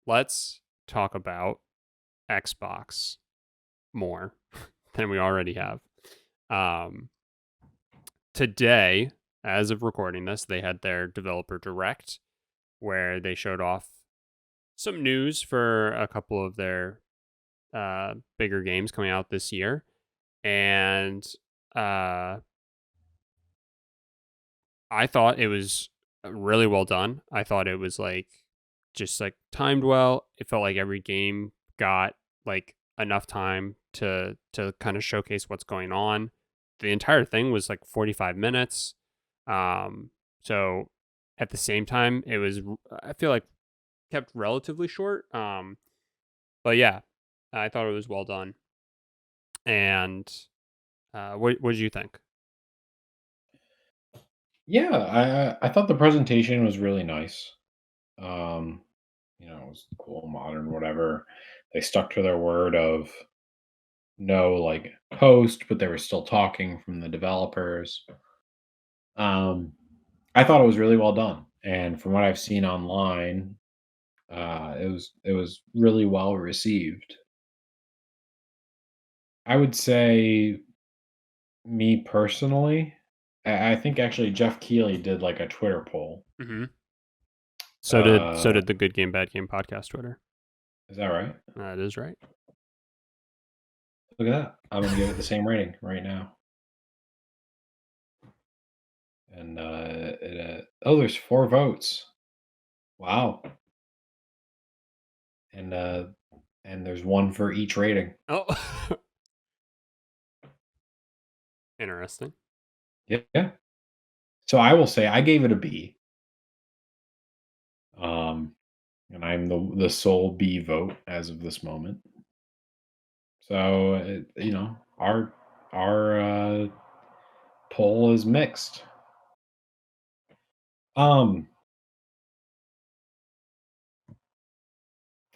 let's talk about Xbox more than we already have. Um, Today, as of recording this, they had their developer direct where they showed off some news for a couple of their bigger games coming out this year. And uh, I thought it was really well done. I thought it was like just like timed well. It felt like every game got like enough time to kind of showcase what's going on. The entire thing was like 45 minutes. So at the same time, it was I feel like kept relatively short. But yeah, I thought it was well done. And what did you think? Yeah, I thought the presentation was really nice. Um, it was cool, modern, whatever. They stuck to their word of no like post, but they were still talking from the developers. Um, I thought it was really well done, and from what I've seen online, it was really well received. I would say, me personally, I think actually Jeff Keighley did like a Twitter poll. Mm-hmm. So did Uh, the Good Game Bad Game podcast Twitter. is that right? That is right. Look at that. I'm gonna give it the same rating right now. And there's 4 votes. Wow. And and there's one for each rating. Oh, interesting. Yeah. So I will say I gave it a B. Um, and I'm the sole B vote as of this moment. So our poll is mixed. Um,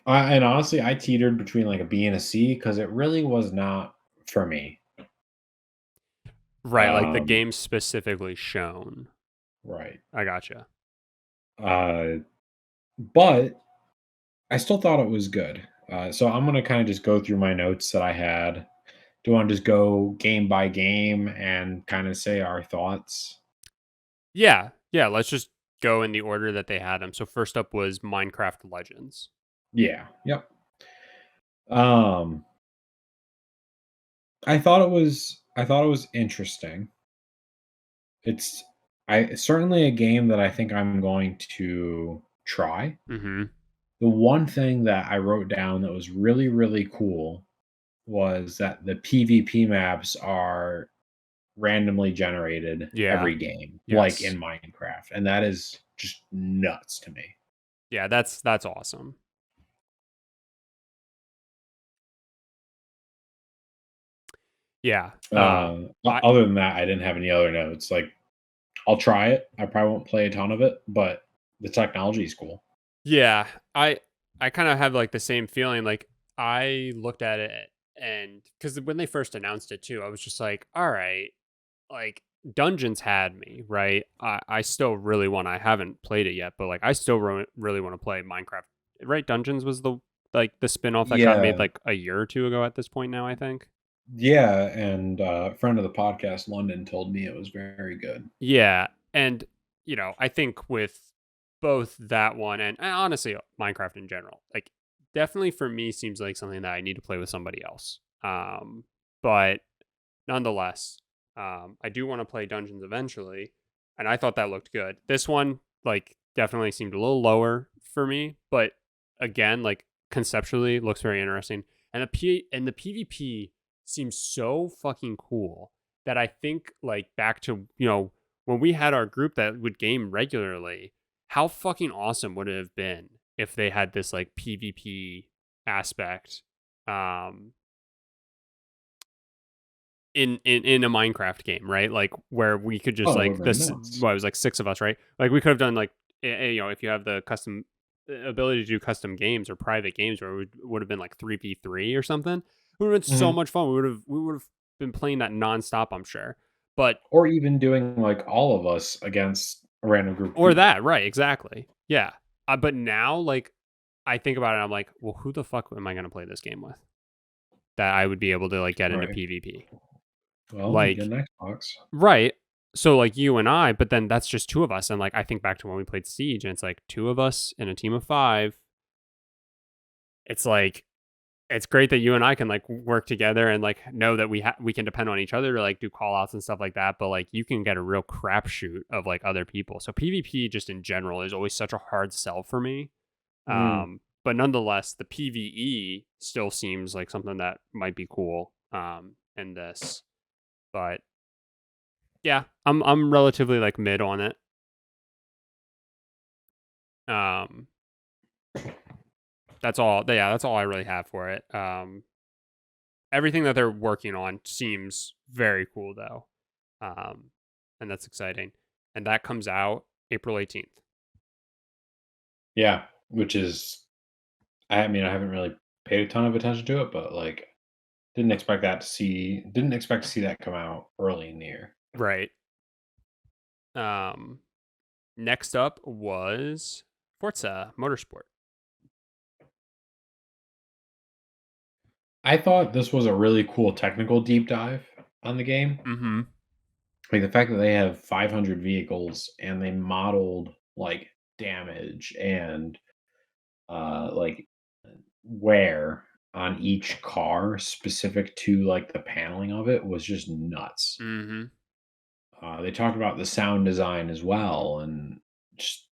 and honestly, I teetered between like a B and a C because it really was not for me. Right, like the Um, game specifically shown. right. I gotcha. Uh, but I still thought it was good. So I'm gonna kind of just go through my notes that I had. Do you want to just go game by game and kind of say our thoughts? Yeah, yeah. Let's just go in the order that they had them. So first up was Minecraft Legends. Yeah. Yep. Um, I thought it was interesting. It's I certainly a game that I think I'm going to try. Mm-hmm. The one thing that I wrote down that was really, really cool was that the PvP maps are randomly generated Yeah. every game, like Yes. in Minecraft, and that is just nuts to me. Yeah. That's awesome. Yeah. I Other than that, I didn't have any other notes. Like, I'll try it. I probably won't play a ton of it, but the technology is cool. Yeah, I kind of have like the same feeling. Like I looked at it and because when they first announced it too, I was just like, all right, like Dungeons had me, right? I still really want. I haven't played it yet, but like I still really want to play Minecraft. Right? Dungeons was the like the spinoff that got made Yeah, like a year or two ago at this point now, I think. yeah, and friend of the podcast, London, told me it was very good. Yeah, and I think with both that one and honestly Minecraft in general, like definitely for me seems like something that I need to play with somebody else. But nonetheless, I do want to play Dungeons eventually, and I thought that looked good. This one, like, definitely seemed a little lower for me, but again, like conceptually, looks very interesting. And the PvP seems so fucking cool that I think like back to when we had our group that would game regularly, how fucking awesome would it have been if they had this like PvP aspect um in a Minecraft game, right? Like where we could just Oh, it would like have been this nuts. well, it was like six of us, right? Like we could have done like if you have the custom ability to do custom games or private games where it would have been like 3v3 or something. It would have been so Mhm. much fun. We would have been playing that nonstop, I'm sure. But Or even doing like all of us against a random group of or people. that, right, exactly. Yeah. But now like I think about it, and I'm like, well, who the fuck am I going to play this game with that I would be able to like get into Right. PvP? Well, you get Like, an Xbox. right. So like you and I, but then that's just two of us. And like I think back to when we played Siege, and it's like two of us in a team of 5. It's like it's great that you and I can like work together and like know that we can depend on each other to like do call outs and stuff like that. But like you can get a real crapshoot of like other people. So PvP just in general is always such a hard sell for me. Mm. But nonetheless, the PvE still seems like something that might be cool in this. But yeah, I'm relatively like mid on it. Um, that's all. Yeah, that's all I really have for it. Everything that they're working on seems very cool though, and that's exciting. And that comes out April 18th. Yeah, which is, I mean, I haven't really paid a ton of attention to it, but like, didn't expect to see that come out early in the year. Right. Um, Next up was Forza Motorsport. I thought this was a really cool technical deep dive on the game. Mm-hmm. Like the fact that they have 500 vehicles and they modeled like damage and like wear on each car specific to like the paneling of it was just nuts. Mm-hmm. They talked about the sound design as well, and just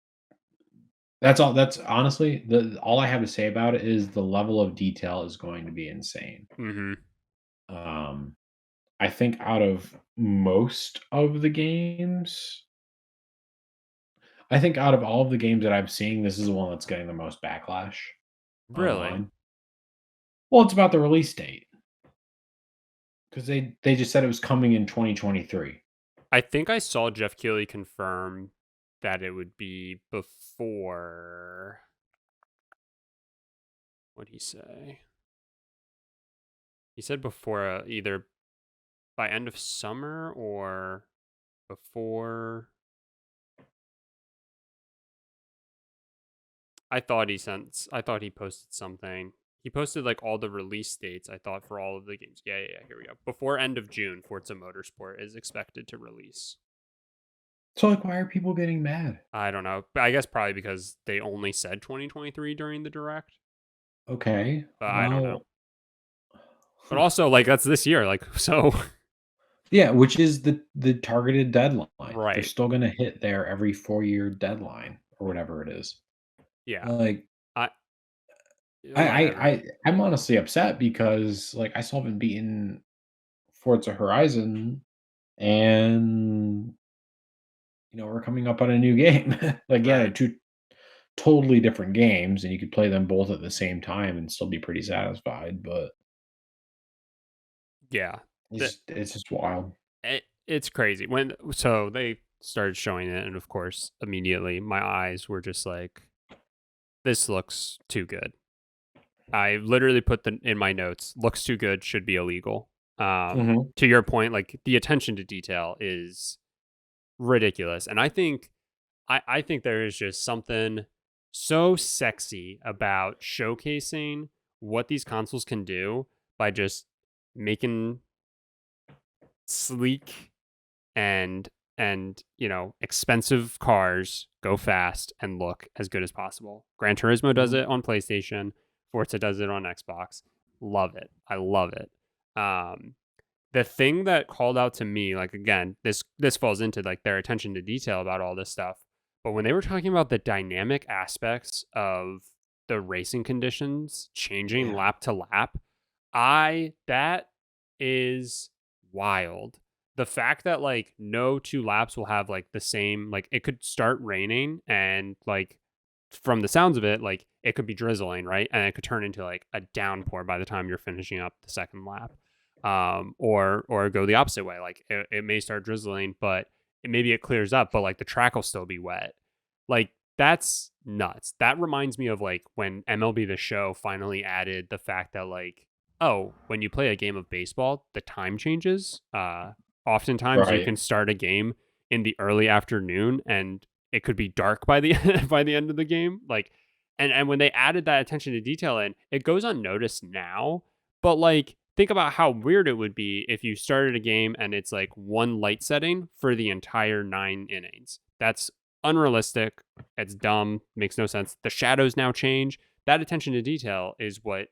that's all. That's honestly the all I have to say about it is the level of detail is going to be insane. Mm-hmm. Um, I think out of most of the games, I think out of all of the games that I'm seeing, this is the one that's getting the most backlash Really? online. Well, it's about the release date because they just said it was coming in 2023. I think I saw Jeff Keighley confirm that it would be before. What'd he say? He said before either by end of summer or before. I thought he posted something. He posted like all the release dates, I thought, for all of the games. Yeah. Here we go. Before end of June, Forza Motorsport is expected to release. So like, why are people getting mad? I don't know. But I guess probably because they only said 2023 during the direct. Okay, But I don't know. well, But huh. also, like, that's this year. Like, so. Yeah, which is the targeted deadline. They're Right. still gonna hit their every 4-year deadline or whatever it is. Yeah. Like, I, whatever. I'm honestly upset because, like, I still haven't beaten Forza Horizon, and, we're coming up on a new game. Like, yeah, they're Right. 2 totally different games, and you could play them both at the same time and still be pretty satisfied, but Yeah. The, it's just wild. it's crazy. So they started showing it, and of course, immediately my eyes were just like, this looks too good. I literally put in my notes, looks too good, should be illegal. Mhm. To your point, like the attention to detail is ridiculous. And I think there is just something so sexy about showcasing what these consoles can do by just making sleek and expensive cars go fast and look as good as possible. Gran Turismo does Mhm. it on PlayStation, Forza does it on Xbox. Love it. I love it. Um, the thing that called out to me, like again, this falls into like their attention to detail about all this stuff. But when they were talking about the dynamic aspects of the racing conditions changing Yeah. lap to lap, that is wild. The fact that like no two laps will have like the same, like it could start raining and like from the sounds of it, like it could be drizzling, right? And it could turn into like a downpour by the time you're finishing up the second lap. Or go the opposite way. Like it may start drizzling, but maybe it clears up, but like the track will still be wet. Like that's nuts. That reminds me of like when MLB The Show finally added the fact that like, oh, when you play a game of baseball, the time changes. Oftentimes you Right. can start a game in the early afternoon and it could be dark by the by the end of the game. Like And when they added that attention to detail in, it goes unnoticed now. But like, think about how weird it would be if you started a game and it's like one light setting for the entire 9 innings. That's unrealistic. It's dumb. Makes no sense. The shadows now change. That attention to detail is what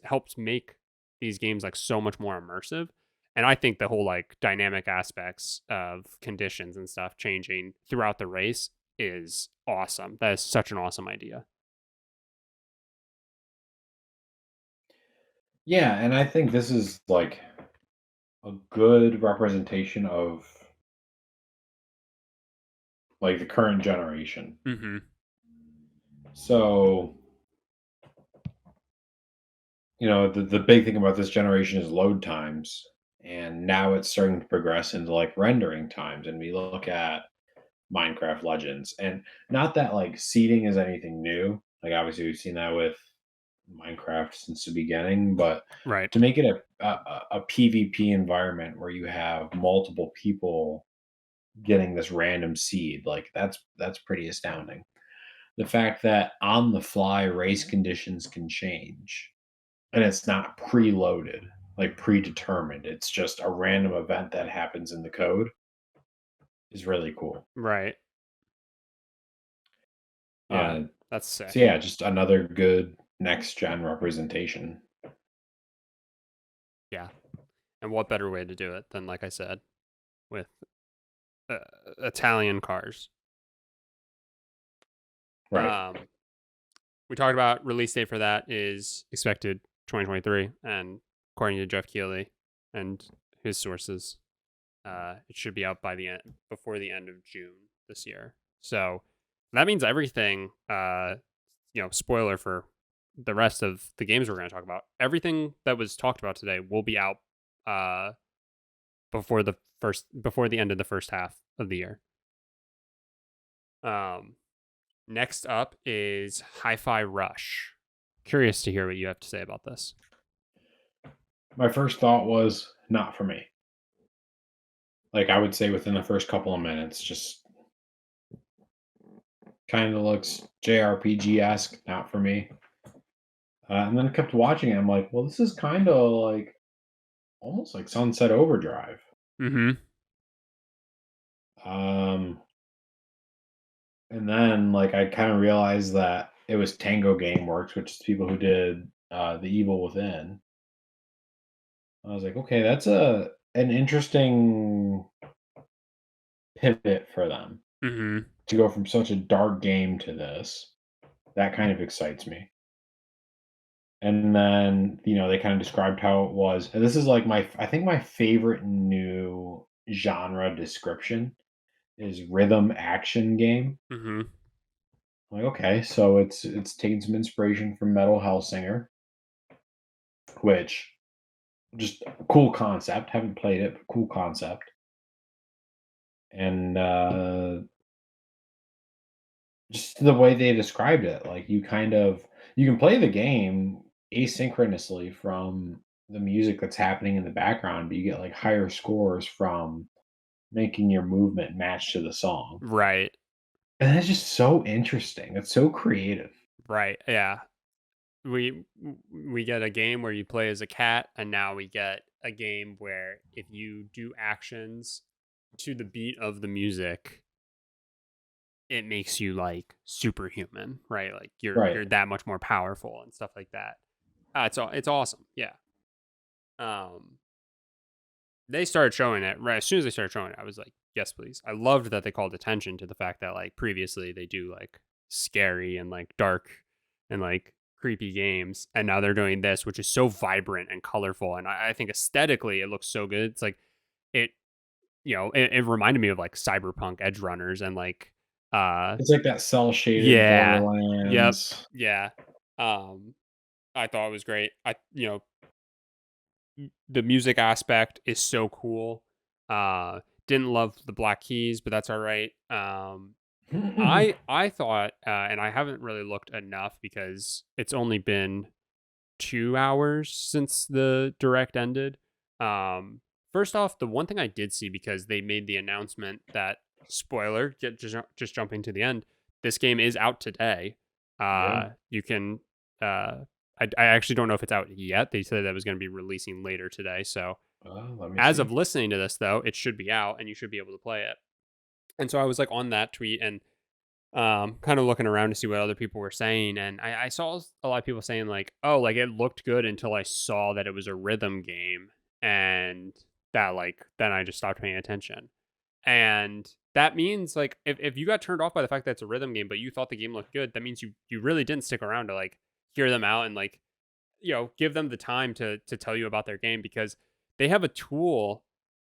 helps make these games like so much more immersive. And I think the whole like dynamic aspects of conditions and stuff changing throughout the race is awesome. That is such an awesome idea. Yeah, and I think this is like a good representation of like the current generation. Mm-hmm. So, the big thing about this generation is load times. And now it's starting to progress into like rendering times. And we look at Minecraft Legends. And not that like seeding is anything new. Like obviously we've seen that with Minecraft since the beginning, but Right. to make it a PvP environment where you have multiple people getting this random seed, like that's pretty astounding. The fact that on the fly race conditions can change and it's not preloaded, like predetermined. It's just a random event that happens in the code is really cool. Right. Uh, That's so sick. yeah, just another good next gen representation. Yeah. And what better way to do it than, like I said, with uh, Italian cars? Right. We talked about release date for that is expected 2023, and according to Jeff Keighley and his sources, it should be out before the end of June this year. So that means everything. Spoiler for the rest of the games we're going to talk about. Everything that was talked about today will be out uh, before the end of the first half of the year. Next up is Hi-Fi Rush. Curious to hear what you have to say about this. My first thought was not for me. Like I would say within the first couple of minutes, just kind of looks JRPG esque, not for me. And then I kept watching it. I'm like, well, this is kind of like almost like Sunset Overdrive. Mm-hmm. Um, and then like I kind of realized that it was Tango Gameworks, which is the people who did The Evil Within. I was like, okay, that's an interesting pivot for them Mm-hmm. to go from such a dark game to this. That kind of excites me. And then, they kind of described how it was. And this is like I think my favorite new genre description is rhythm action game. Mm-hmm. I'm like, okay, so it's taking some inspiration from Metal Hellsinger, which just a cool concept. Haven't played it, but cool concept. And just the way they described it, like you can play the game asynchronously from the music that's happening in the background, but you get like higher scores from making your movement match to the song. Right. And that's just so interesting. That's so creative. Right. Yeah. We get a game where you play as a cat, and now we get a game where if you do actions to the beat of the music, it makes you like superhuman, right? Like Right. you're that much more powerful and stuff like that. It's awesome. Yeah. Um, they started showing it right as soon as they started showing it. I was like, yes, please. I loved that they called attention to the fact that like previously they do like scary and like dark and like creepy games, and now they're doing this, which is so vibrant and colorful, and I think aesthetically it looks so good. It's like it, it reminded me of like Cyberpunk Edge Runners and like It's like that cell shaded yeah, yep, Borderlands. yeah. Um, I thought it was great. The music aspect is so cool. Didn't love the Black Keys, but that's all right. I thought, and I haven't really looked enough because it's only been 2 hours since the direct ended. First off, the one thing I did see, because they made the announcement that, spoiler, just jumping to the end, this game is out today. Yeah. You can. I actually don't know if it's out yet. They said that was going to be releasing later today. So Let me as of see. listening to this, though, it should be out and you should be able to play it. And so I was like on that tweet and kind of looking around to see what other people were saying, and I saw a lot of people saying like, "Oh, like it looked good until I saw that it was a rhythm game," and that like then I just stopped paying attention. And that means like if you got turned off by the fact that it's a rhythm game, but you thought the game looked good, that means you really didn't stick around to like hear them out and like give them the time to tell you about their game because they have a tool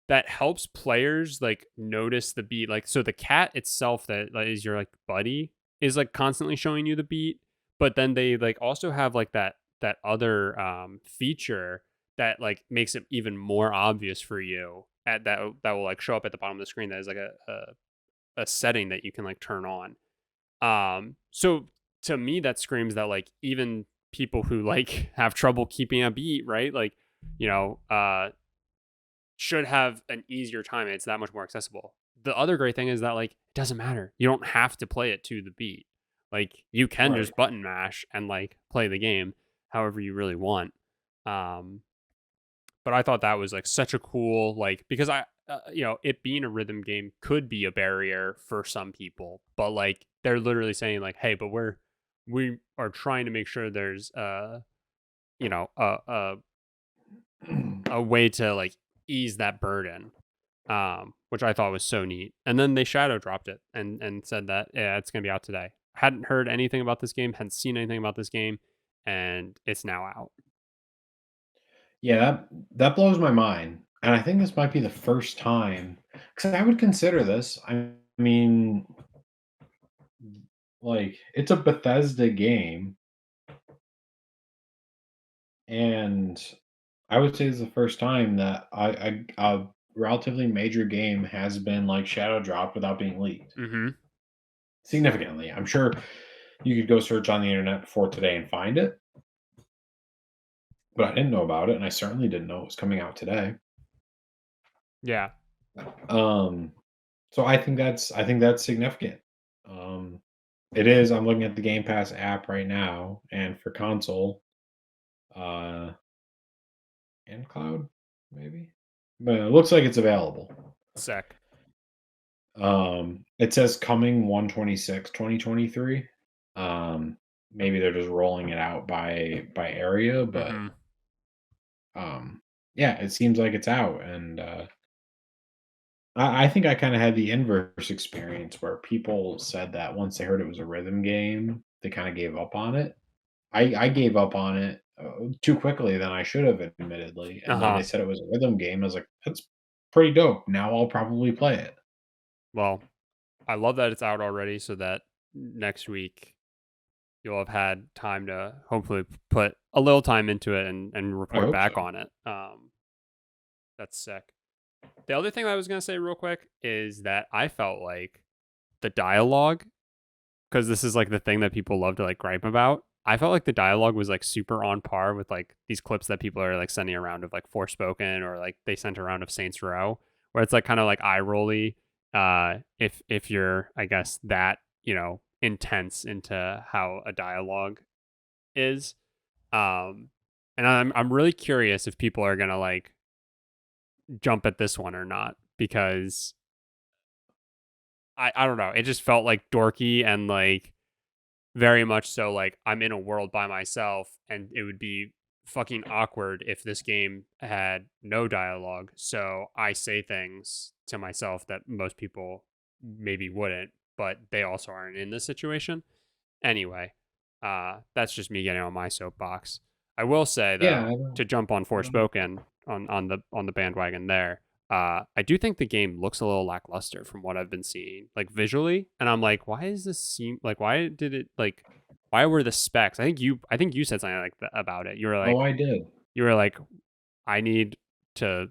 that helps players like notice the beat. Like so the cat itself that like, is your like buddy is like constantly showing you the beat, but then they like also have like that other feature that like makes it even more obvious for you at that will like show up at the bottom of the screen that is like a setting that you can like turn on. So to me, that screams that like even people who like have trouble keeping a beat, right? Like, you know, should have an easier time. It's that much more accessible. The other great thing is that like it doesn't matter. You don't have to play it to the beat. Like you can Right. just button mash and like play the game however you really want. Um, but I thought that was like such a cool like because it being a rhythm game could be a barrier for some people, but like they're literally saying like, hey, but we are trying to make sure there's you know a way to like ease that burden, which I thought was so neat. And then they shadow dropped it and said that yeah, it's gonna be out today. Hadn't heard anything about this game, hadn't seen anything about this game, and it's now out. Yeah, that blows my mind, and I think this might be the first time because I would consider this. I mean, like it's a Bethesda game, and I would say it's the first time that a relatively major game has been like shadow dropped without being leaked Mm-hmm. significantly. I'm sure you could go search on the internet before today and find it, but I didn't know about it, and I certainly didn't know it was coming out today. Yeah. Um, so I think that's significant. Um, it is. I'm looking at the Game Pass app right now, and for console, uh, and cloud, maybe, but it looks like it's available. Sick. It says coming 1/26/2023. Um, maybe they're just rolling it out by area, but Mm-hmm. um, yeah, it seems like it's out, and I think I kinda had the inverse experience where people said that once they heard it was a rhythm game, they kinda gave up on it. I gave up on it, too quickly than I should have, admittedly, and then they Uh-huh. said it was a rhythm game. I was like, "That's pretty dope. Now I'll probably play it." Well, I love that it's out already so that next week you'll have had time to hopefully put a little time into it and I report hope so. back on it. That's sick. The other thing I was gonna say real quick is that I felt like the dialogue, because this is like the thing that people love to like gripe about. I felt like the dialogue was like super on par with like these clips that people are like sending around of like Forspoken or like they sent around of Saints Row, where it's like kind of like eye rolly. If you're I guess that intense into how a dialogue is, um, and I'm really curious if people are gonna like jump at this one or not because I don't know. It just felt like dorky and like very much so like I'm in a world by myself and it would be fucking awkward if this game had no dialogue. So I say things to myself that most people maybe wouldn't, but they also aren't in this situation. Anyway, that's just me getting on my soapbox. I will say Yeah, though, to jump on I don't Forspoken on the bandwagon there, I do think the game looks a little lackluster from what I've been seeing, like visually, and I'm like, why is this seem like why did it like why were the specs? I think you said something like that about it. Oh, I did. You were like I need to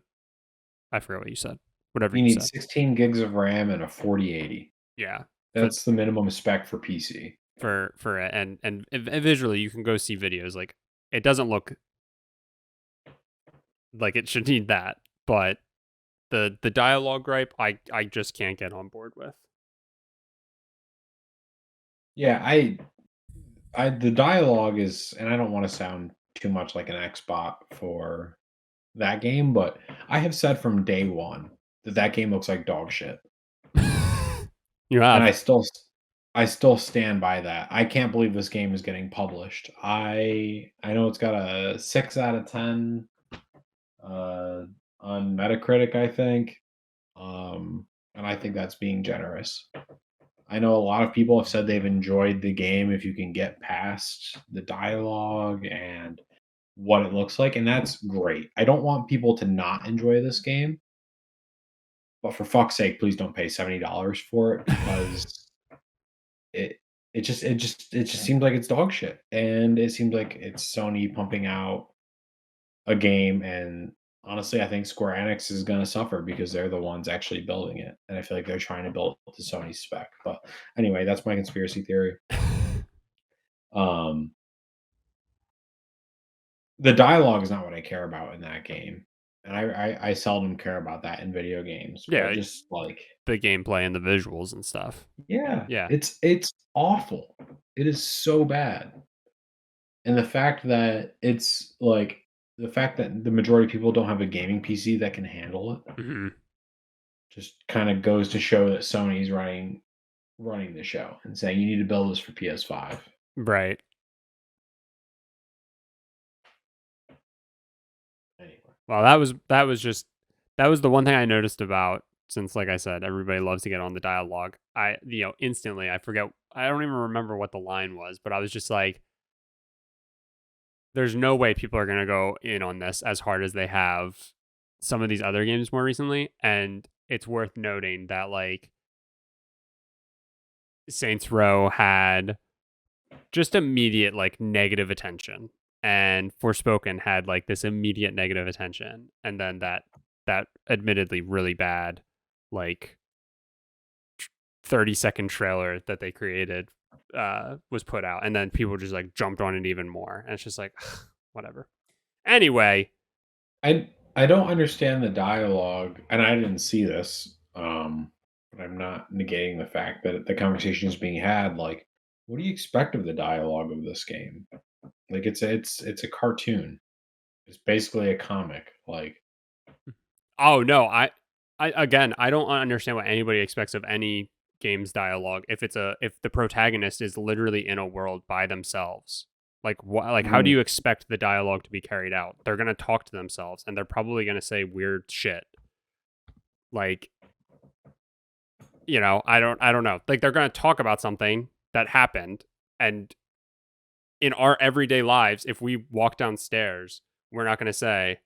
I forget what you said. Whatever You you need said. 16 gigs of RAM and a 4080. Yeah. For That's the minimum spec for PC. for it and visually you can go see videos like it doesn't look like it should need that, but the dialogue gripe I just can't get on board with. Yeah, the dialogue is, and I don't want to sound too much like an Xbot for that game, but I have said from day one that that game looks like dog shit, You and have. I still stand by that. I can't believe this game is getting published. I know it's got a 6 out of 10 uh, on Metacritic, I think, and I think that's being generous. I know a lot of people have said they've enjoyed the game if you can get past the dialogue and what it looks like, and that's great. I don't want people to not enjoy this game, but for fuck's sake, please don't pay $70 for it because it it just seems like it's dog shit, and it seems like it's Sony pumping out a game, and honestly, I think Square Enix is gonna suffer because they're the ones actually building it, and I feel like they're trying to build to Sony's spec. But anyway, that's my conspiracy theory. Um, the dialogue is not what I care about in that game, and I seldom care about that in video games, but Yeah, just like, the gameplay and the visuals and stuff. yeah, Yeah. it's awful. It is so bad. And the fact that the majority of people don't have a gaming PC that can handle it Hmm. just kind of goes to show that Sony's running the show and saying you need to build this for PS5. Right. Anyway, Well, that was the one thing I noticed about, since like I said, everybody loves to get on the dialogue. Instantly I forget, I don't even remember what the line was, but I was just like, there's no way people are gonna go in on this as hard as they have some of these other games more recently. And it's worth noting that like Saints Row had just immediate like negative attention, and Forspoken had like this immediate negative attention, and then that admittedly really bad like 30-second trailer that they created was put out, and then people just like jumped on it even more, and it's just like whatever. Anyway, I don't understand the dialogue, and I didn't see this. But I'm not negating the fact that the conversation is being had. Like, what do you expect of the dialogue of this game? Like, it's a cartoon. It's basically a comic. Like, oh no, I again, I don't understand what anybody expects of any game's dialogue if if the protagonist is literally in a world by themselves. Like what? Like how do mhm, you expect the dialogue to be carried out? They're gonna talk to themselves, and they're probably gonna say weird shit. Like, I don't know. Like they're gonna talk about something that happened, and in our everyday lives, if we walk downstairs, we're not gonna say,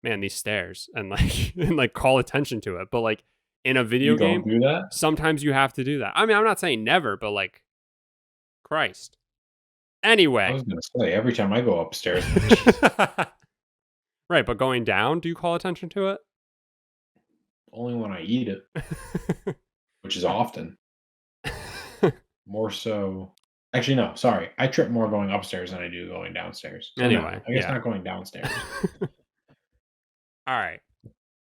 "Man, these stairs," and like and like call attention to it. But like in a you video don't game, do that. sometimes you have to do that. I mean, I'm not saying never, but like Christ. I Anyway. was gonna say every time I go upstairs, I'm like, Jesus, Right, but going down, do you call attention to only when I eat it, it? which is often. More so, actually, no, sorry. I trip more going upstairs than I do going downstairs. So no, Anyway, I guess yeah. not going downstairs. All right.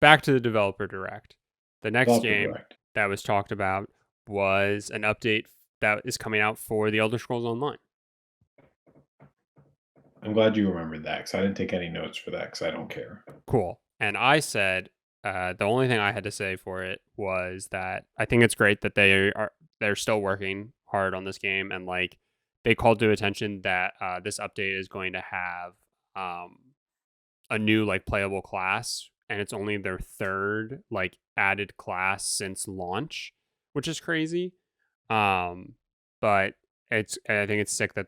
Back to the developer direct. The next Developer game direct. that was talked about was an update that is coming out for the Elder Scrolls Online. I'm glad you remembered that because I didn't take any notes for that because I don't care. Cool. And I said the only thing I had to say for it was that I think it's great that they're still working hard on this game, and like they called to attention that this update is going to have um, a new like playable class, and it's only their third like added class since launch, which is crazy. Um, but I think it's sick that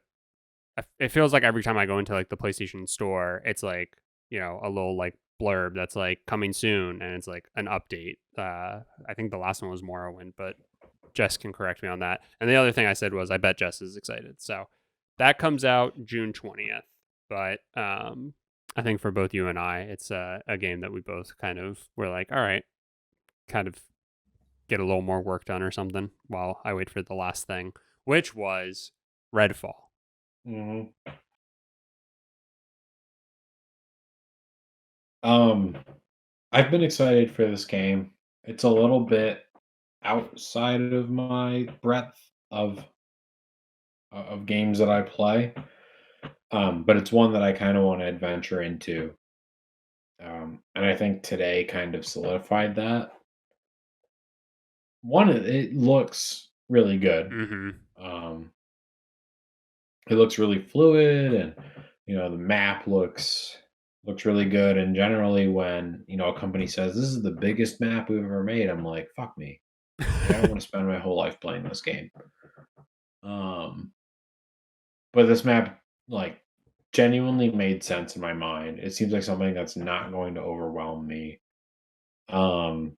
it feels like every time I go into like the PlayStation store, it's like, a little like blurb that's like coming soon, and it's like an update. I think the last one was Morrowind, but Jess can correct me on that. And the other thing I said was I bet Jess is excited. So that comes out June 20th. But I think for both you and I, it's a game that we both kind of were like, all right, kind of get a little more work done or something while I wait for the last thing, which was Redfall. Mhm. Um, I've been excited for this game. It's a little bit outside of my breadth of of games that I play, but it's one that I kind of want to adventure into. And I think today kind of solidified that. One, it looks really good. Mm-hmm. Um, it looks really fluid, and the map looks really good. And generally, when a company says this is the biggest map we've ever made, I'm like, fuck me. Like, I don't want to spend my whole life playing this game. Um, but this map, like, genuinely made sense in my mind. It seems like something that's not going to overwhelm me. Um,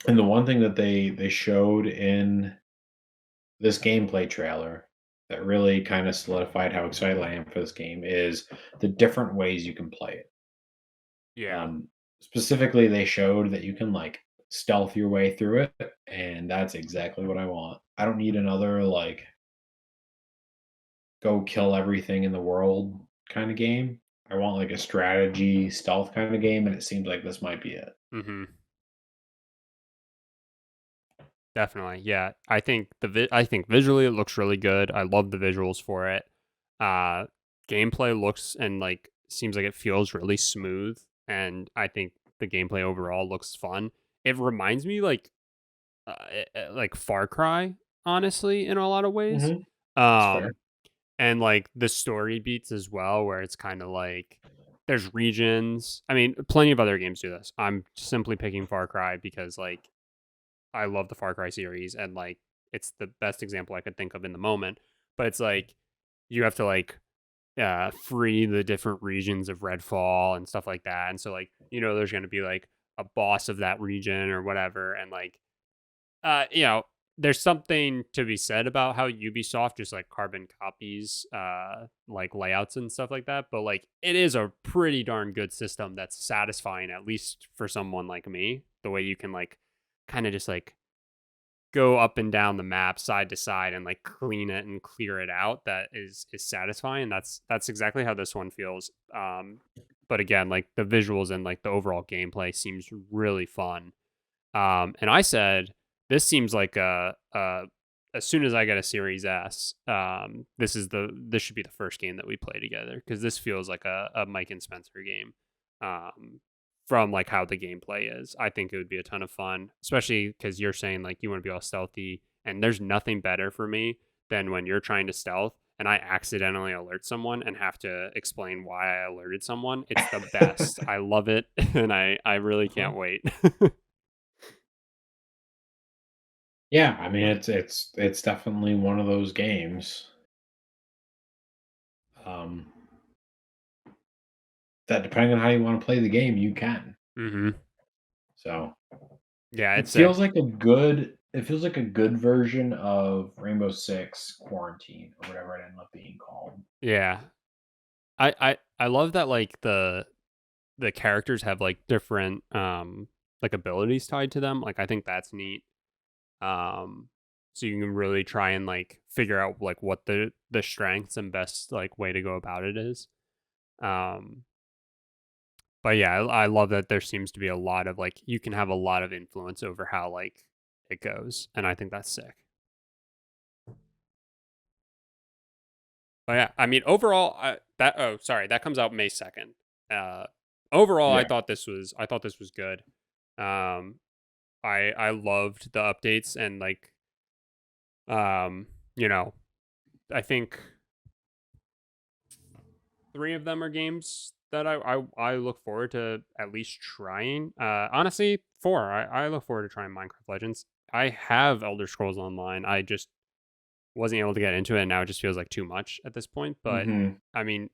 and the one thing that they showed in this gameplay trailer that really kind of solidified how excited I am for this game is the different ways you can play it. Yeah. Um, Specifically, they showed that you can like stealth your way through it, and that's exactly what I want. I don't need another like go kill everything in the world kind of game. I want like a strategy stealth kind of game, and it seems like this might be it. Mm-hmm. Definitely. Yeah. I think visually it looks really good. I love the visuals for it. Uh Gameplay looks and like seems like it feels really smooth, and I think the gameplay overall looks fun. It reminds me like Far Cry, honestly, in a lot of ways. Hmm. That's fair. Um and like the story beats as well, where it's kind of like there's regions. I mean, plenty of other games do this. I'm simply picking Far Cry because like I love the Far Cry series, and like it's the best example I could think of in the moment. But it's like you have to like free the different regions of Redfall and stuff like that. And so like, there's gonna be like a boss of that region or whatever. And like there's something to be said about how Ubisoft just like carbon copies like layouts and stuff like that. But like it is a pretty darn good system that's satisfying, at least for someone like me. The way you can like kind of just like go up and down the map side to side and like clean it and clear it out, that is satisfying. That's exactly how this one feels. But again, like the visuals and like the overall gameplay seems really fun. And I said this seems like a as soon as I get a Series S, this should be the first game that we play together, because this feels like a Mike and Spencer game. Um, from like how the gameplay is, I think it would be a ton of fun, especially because you're saying like you want to be all stealthy, and there's nothing better for me than when you're trying to stealth and I accidentally alert someone and have to explain why I alerted someone. It's the best. I love it, and I really Uh-huh. can't wait. Yeah, I mean it's definitely one of those games um, that depending on how you want to play the game, you can. Hmm. So Yeah, it it's a feels like a good version of Rainbow Six Quarantine or whatever it ended up being called. yeah. I love that like the characters have like different like abilities tied to them. Like I think that's neat. Um so you can really try and like figure out like what the strengths and best like way to go about it is. Um but yeah, I love that there seems to be a lot of like you can have a lot of influence over how like it goes, and I think that's sick. But yeah, I mean, overall, that comes out May 2nd. Uh, Overall, Yeah. I thought this was good. Um, I loved the updates, and like, um, you know, I think three of them are games that I look forward to at least trying. Honestly, four. I look forward to trying Minecraft Legends. I have Elder Scrolls Online. I just wasn't able to get into it, and now it just feels like too much at this point. But Mhm. I mean,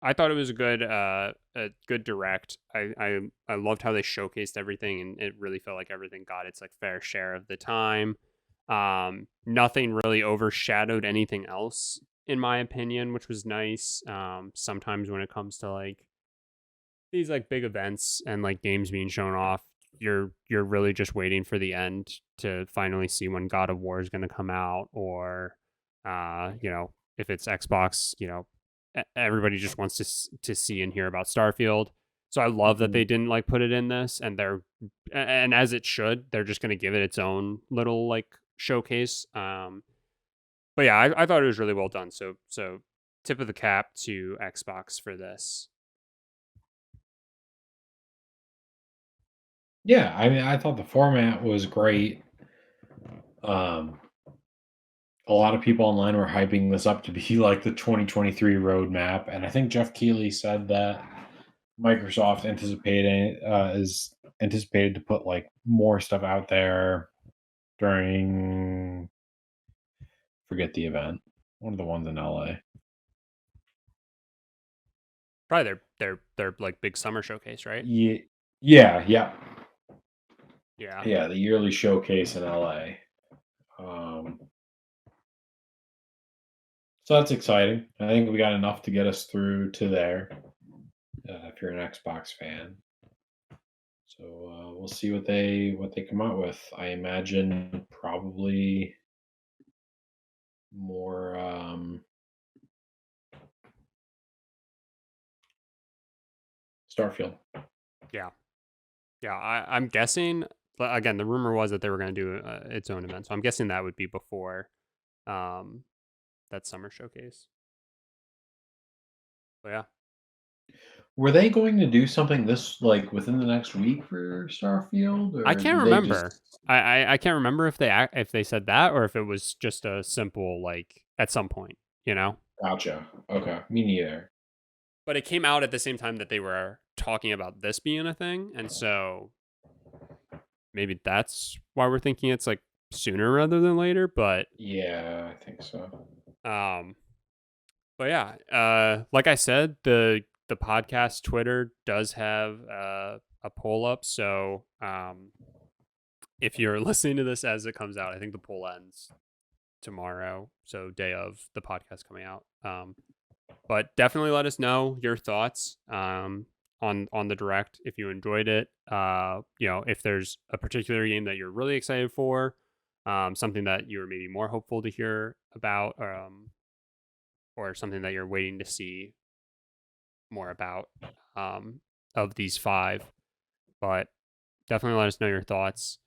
I thought it was a good direct. I loved how they showcased everything, and it really felt like everything got its like fair share of the time. Nothing really overshadowed anything else, in my opinion, which was nice. Sometimes when it comes to like these like big events and like games being shown off, you're really just waiting for the end to finally see when God of War is going to come out, or if it's Xbox, everybody just wants to see and hear about Starfield. So I love that Mhm. they didn't like put it in this, and and as it should, they're just going to give it its own little like showcase. But yeah, I thought it was really well done. So tip of the cap to Xbox for this. Yeah, I mean, I thought the format was great. Um, a lot of people online were hyping this up to be like the 2023 roadmap, and I think Jeff Keighley said that Microsoft is anticipated to put like more stuff out there during forget the event, one of the ones in LA. Probably their like big summer showcase, right? Yeah, yeah, Yeah. yeah. The yearly showcase in LA. Um, so that's exciting. I think we got enough to get us through to there. If you're an Xbox fan, so we'll see what they come out with. I imagine probably more Starfield. Yeah. Yeah. I'm guessing. But again, the rumor was that they were going to do its own event, so I'm guessing that would be before um, that summer showcase. But yeah, Were they going to do something this like within the next week for Starfield, I or can't did they remember. just? I can't remember if they said that or if it was just a simple like at some point, you know. Gotcha. Okay, me neither. But it came out at the same time that they were talking about this being a thing, and so maybe that's why we're thinking it's like sooner rather than later. Yeah, I think so. Um, but yeah, like I said, the podcast Twitter does have a poll up, so if you're listening to this as it comes out, I think the poll ends tomorrow, so day of the podcast coming out. But definitely let us know your thoughts on the direct if you enjoyed it. If there's a particular game that you're really excited for, something that you're maybe more hopeful to hear about, or something that you're waiting to see more about of these five. But definitely let us know your thoughts.